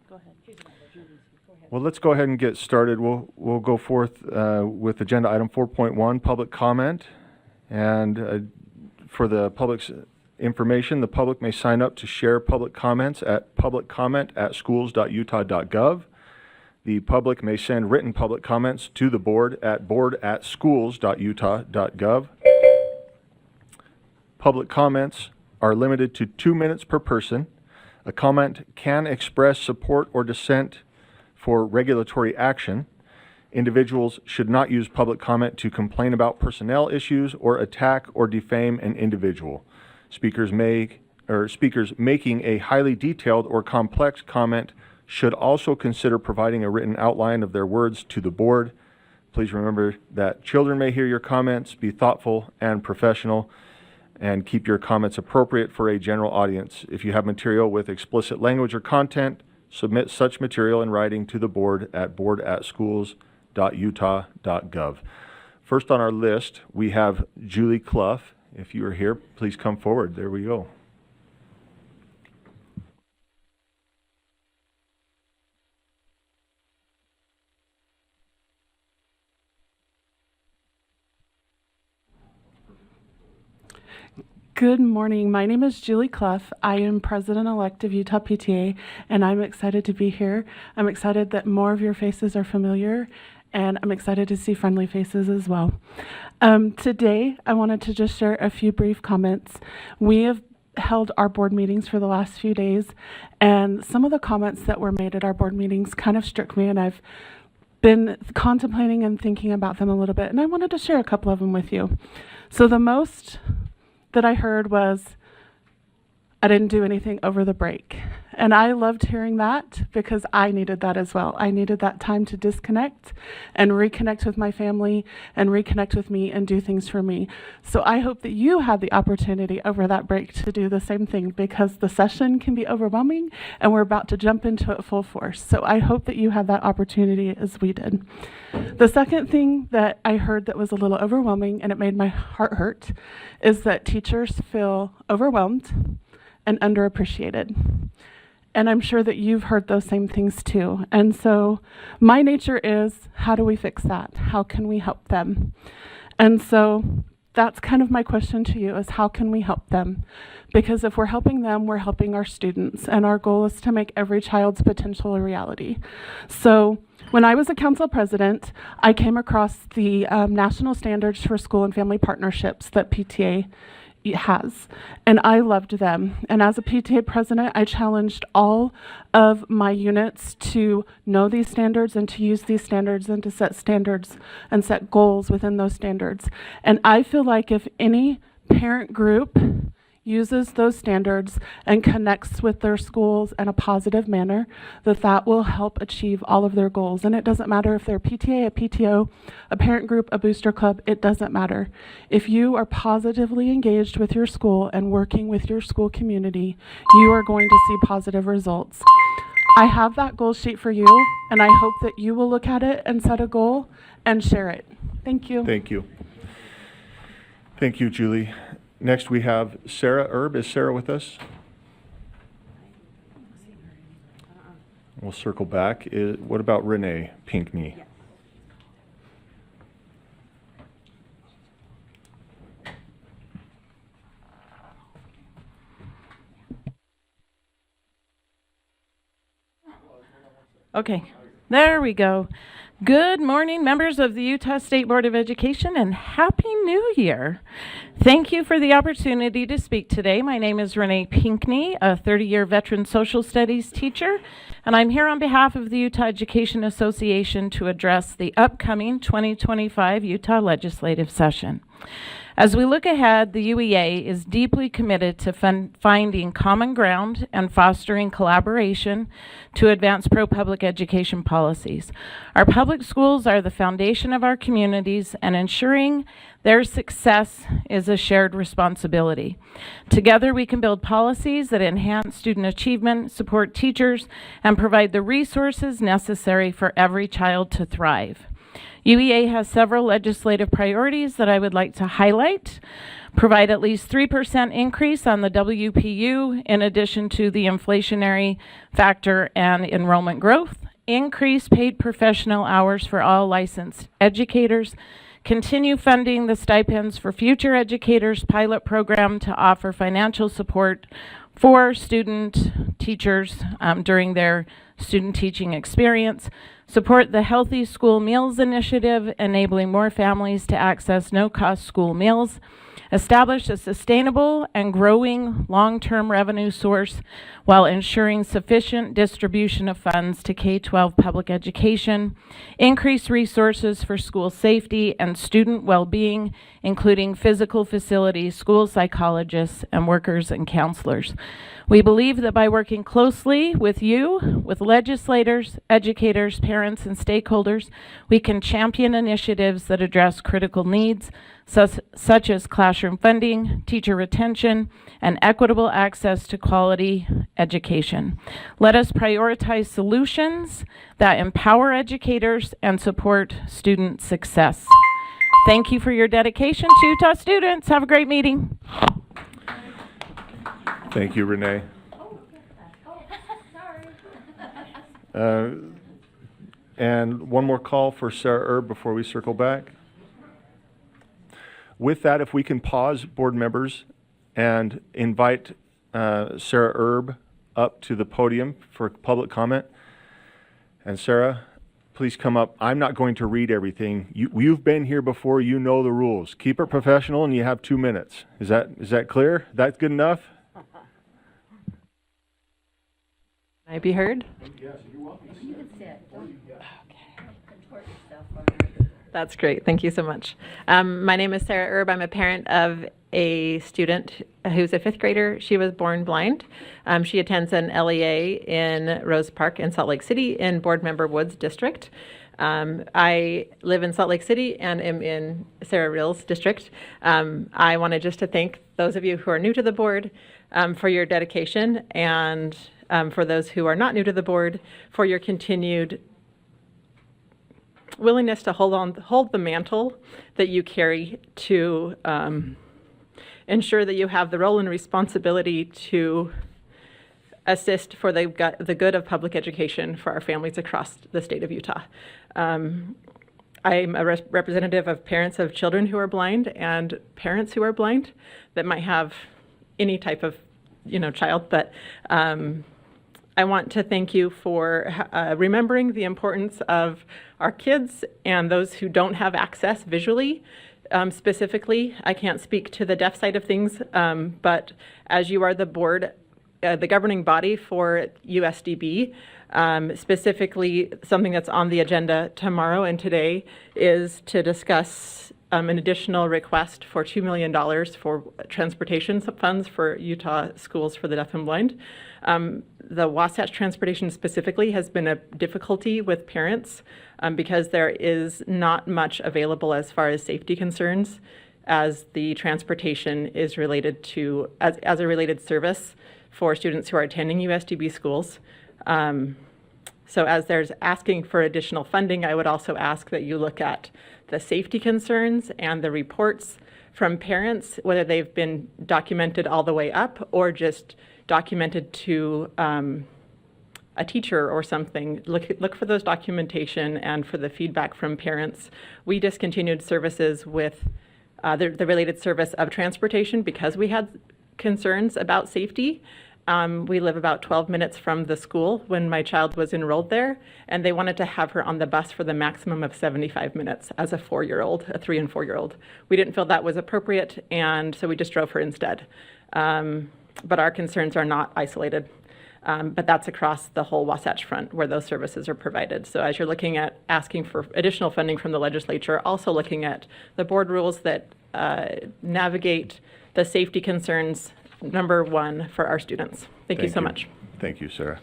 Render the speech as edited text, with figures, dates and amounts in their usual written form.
Go ahead. Well, let's go ahead and get started. We'll go forth with agenda item 4.1, public comment. And for the public's information, the public may sign up to share public comments at publiccomment@schools.utah.gov. The public may send written public comments to the board at board@schools.utah.gov. Public comments are limited to 2 minutes per person. A comment can express support or dissent for regulatory action. Individuals should not use public comment to complain about personnel issues or attack or defame an individual. Speakers making a highly detailed or complex comment should also consider providing a written outline of their words to the board. Please remember that children may hear your comments. Be thoughtful and professional, and keep your comments appropriate for a general audience. If you have material with explicit language or content, submit such material in writing to the board at board@schools.utah.gov. First on our list, we have Julie Clough. If you are here, please come forward. There we go. Good morning. My name is Julie Clough. I am president-elect of Utah PTA, and I'm excited to be here. I'm excited that more of your faces are familiar, and I'm excited to see friendly faces as well. Today, I wanted to just share a few brief comments. We have held our board meetings for the last few days, and some of the comments that were made at our board meetings kind of struck me, and I've been contemplating and thinking about them a little bit, and I wanted to share a couple of them with you. So the most that I heard was, I didn't do anything over the break. And I loved hearing that because I needed that as well. I needed that time to disconnect and reconnect with my family and reconnect with me and do things for me. So I hope that you had the opportunity over that break to do the same thing, because the session can be overwhelming and we're about to jump into it full force. So I hope that you had that opportunity as we did. The second thing that I heard that was a little overwhelming, and it made my heart hurt, is that teachers feel overwhelmed and underappreciated. And I'm sure that you've heard those same things too. And so my nature is, how do we fix that? How can we help them? And so that's kind of my question to you, is how can we help them? Because if we're helping them, we're helping our students. And our goal is to make every child's potential a reality. So when I was a council president, I came across the National Standards for School and Family Partnerships that PTA has, and I loved them. And as a PTA president, I challenged all of my units to know these standards and to use these standards and to set standards and set goals within those standards. And I feel like if any parent group uses those standards and connects with their schools in a positive manner, that will help achieve all of their goals. And it doesn't matter if they're a PTA, a PTO, a parent group, a booster club, it doesn't matter. If you are positively engaged with your school and working with your school community, you are going to see positive results. I have that goal sheet for you, and I hope that you will look at it and set a goal and share it. Thank you. Thank you. Thank you, Julie. Next, we have Sarah Erb. Is Sarah with us? We'll circle back. What about Renee Pinkney? Yes. Okay, there we go. Good morning, members of the Utah State Board of Education, and Happy New Year. Thank you for the opportunity to speak today. My name is Renee Pinkney, a 30-year veteran social studies teacher, and I'm here on behalf of the Utah Education Association to address the upcoming 2025 Utah legislative session. As we look ahead, the UEA is deeply committed to finding common ground and fostering collaboration to advance pro-public education policies. Our public schools are the foundation of our communities, and ensuring their success is a shared responsibility. Together, we can build policies that enhance student achievement, support teachers, and provide the resources necessary for every child to thrive. UEA has several legislative priorities that I would like to highlight. Provide at least 3% increase on the WPU in addition to the inflationary factor and enrollment growth. Increase paid professional hours for all licensed educators. Continue funding the stipends for future educators pilot program to offer financial support for student teachers during their student teaching experience. Support the Healthy School Meals Initiative, enabling more families to access no-cost school meals. Establish a sustainable and growing long-term revenue source while ensuring sufficient distribution of funds to K-12 public education. Increase resources for school safety and student well-being, including physical facilities, school psychologists, and workers and counselors. We believe that by working closely with you, with legislators, educators, parents, and stakeholders, we can champion initiatives that address critical needs, such as classroom funding, teacher retention, and equitable access to quality education. Let us prioritize solutions that empower educators and support student success. Thank you for your dedication to Utah students. Have a great meeting. Thank you, Renee. And one more call for Sarah Erb before we circle back. With that, if we can pause, board members, and invite Sarah Erb up to the podium for public comment. And Sarah, please come up. I'm not going to read everything. You've been here before. You know the rules. Keep it professional, and you have 2 minutes. Is that clear? That's good enough? Can I be heard? Yes, you're welcome. You can sit. Don't contort yourself on That's great. Thank you so much. My name is Sarah Erb. I'm a parent of a student who's a 5th grader. She was born blind. She attends an LEA in Rose Park in Salt Lake City in Board Member Woods District. I live in Salt Lake City and am in Sarah Reel's district. I wanted just to thank those of you who are new to the board for your dedication, and for those who are not new to the board for your continued willingness to hold the mantle that you carry to ensure that you have the role and responsibility to assist for the good of public education for our families across the state of Utah. I'm a representative of parents of children who are blind and parents who are blind that might have any type of child, but I want to thank you for remembering the importance of our kids and those who don't have access visually. Specifically, I can't speak to the deaf side of things, but as you are the board, the governing body for USDB, specifically something that's on the agenda tomorrow and today is to discuss an additional request for $2 million for transportation funds for Utah schools for the deaf and blind. The Wasatch transportation specifically has been a difficulty with parents because there is not much available as far as safety concerns, as the transportation is related to, as a related service for students who are attending USDB schools. So as there's asking for additional funding, I would also ask that you look at the safety concerns and the reports from parents, whether they've been documented all the way up or just documented to a teacher or something. Look for those documentation and for the feedback from parents. We discontinued services with the related service of transportation because we had concerns about safety. We live about 12 minutes from the school when my child was enrolled there, and they wanted to have her on the bus for the maximum of 75 minutes as a 4-year-old, a 3 and 4-year-old. We didn't feel that was appropriate, and so we just drove her instead. But our concerns are not isolated. But that's across the whole Wasatch Front where those services are provided. So as you're looking at asking for additional funding from the legislature, also looking at the board rules that navigate the safety concerns #1 for our students. Thank you so much. Thank you, Sarah.